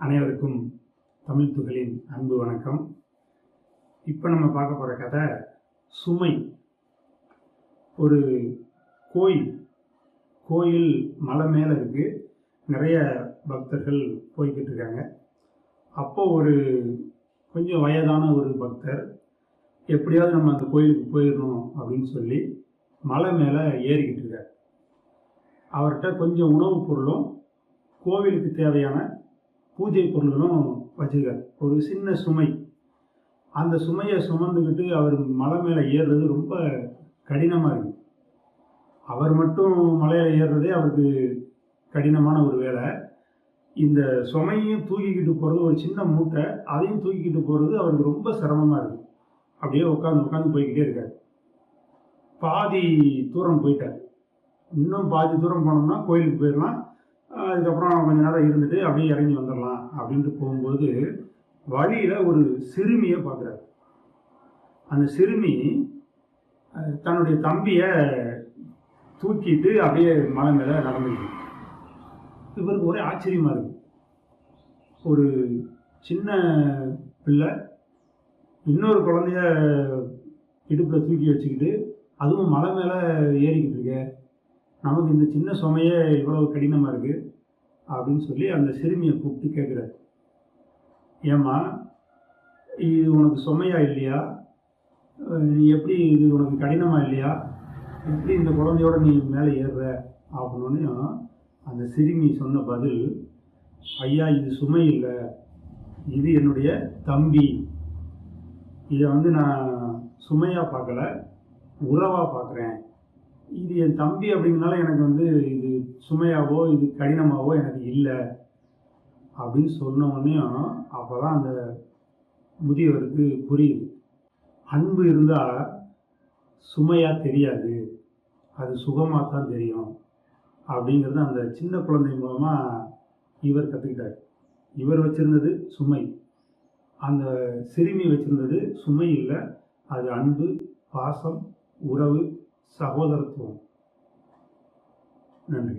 அனைவருக்கும் தமிழ் துகளின் அன்பு வணக்கம். இப்போ நம்ம பார்க்க போகிற கதை சுமை. ஒரு கோயில் மலை மேலே இருக்குது. நிறைய பக்தர்கள் போய்கிட்டு இருக்காங்க. அப்போ ஒரு கொஞ்சம் வயதான ஒரு பக்தர் எப்படியாவது நம்ம அந்த கோயிலுக்கு போயிடணும் அப்படின்னு சொல்லி மலை மேலே ஏறிக்கிட்டு இருக்கார். அவர்கிட்ட கொஞ்சம் உணவுப் பொருளும் கோவிலுக்கு தேவையான பூஜை பொருள்களும் வச்சுருக்கார். ஒரு சின்ன சுமை. அந்த சுமையை சுமந்துக்கிட்டு அவர் மலை மேலே ஏறுறது ரொம்ப கடினமாக இருக்குது. அவர் மட்டும் மலையில் ஏறுறதே அவருக்கு கடினமான ஒரு வேலை. இந்த சுமையும் தூக்கிக்கிட்டு போகிறது, ஒரு சின்ன மூட்டை அதையும் தூக்கிக்கிட்டு போகிறது அவருக்கு ரொம்ப சிரமமாக இருக்குது. அப்படியே உட்காந்து போய்கிட்டே இருக்கார். பாதி தூரம் போயிட்டார். இன்னும் பாதி தூரம் போனோம்னா கோயிலுக்கு போயிடலாம். அதுக்கப்புறம் கொஞ்ச நேரம் இருந்துட்டு அப்படியே இறங்கி வந்துடலாம் அப்படின்ட்டு போகும்போது வழியில் ஒரு சிறுமியை பார்க்குறாரு. அந்த சிறுமி தன்னுடைய தம்பியை தூக்கிட்டு அப்படியே மலை மேலே நடந்துருக்கு. இவருக்கு ஒரே ஆச்சரியமாக இருக்குது. ஒரு சின்ன பிள்ளை இன்னொரு குழந்தைய இடுப்பில் தூக்கி வச்சுக்கிட்டு அதுவும் மலை மேலே ஏறிக்கிட்டு இருக்க, நமக்கு இந்த சின்ன சுமையே இவ்வளவு கடினமாக இருக்குது அப்படின்னு சொல்லி அந்த சிறுமியை கூப்பிட்டு கேட்குறாரு. ஏம்மா, இது உனக்கு சுமையா இல்லையா? நீ எப்படி, இது உனக்கு கடினமாக இல்லையா? எப்படி இந்த குழந்தையோட நீ மேலே ஏறுற அப்படின்னோடனே அந்த சிறுமி சொன்ன பதில், ஐயா, இது சுமை இல்லை, இது என்னுடைய தம்பி. இதை நான் சுமையாக பார்க்கல, உறவாக பார்க்குறேன். இது என் தம்பி அப்படிங்கிறனால எனக்கு இது சுமையாவோ இது கடினமாவோ எனக்கு இல்லை அப்படின்னு சொன்ன உடனே அப்போ தான் அந்த முதியவருக்கு புரியுது. அன்பு இருந்தால் சுமையாக தெரியாது, அது சுகமாக தான் தெரியும் அப்படிங்கிறது அந்த சின்ன குழந்தை மூலமாக இவர் கற்றுக்கிட்டார். இவர் வச்சுருந்தது சுமை, அந்த சிறுமி வச்சுருந்தது சுமை இல்லை, அது அன்பு, பாசம், உறவு, சகோதரத்துவம். நன்றி.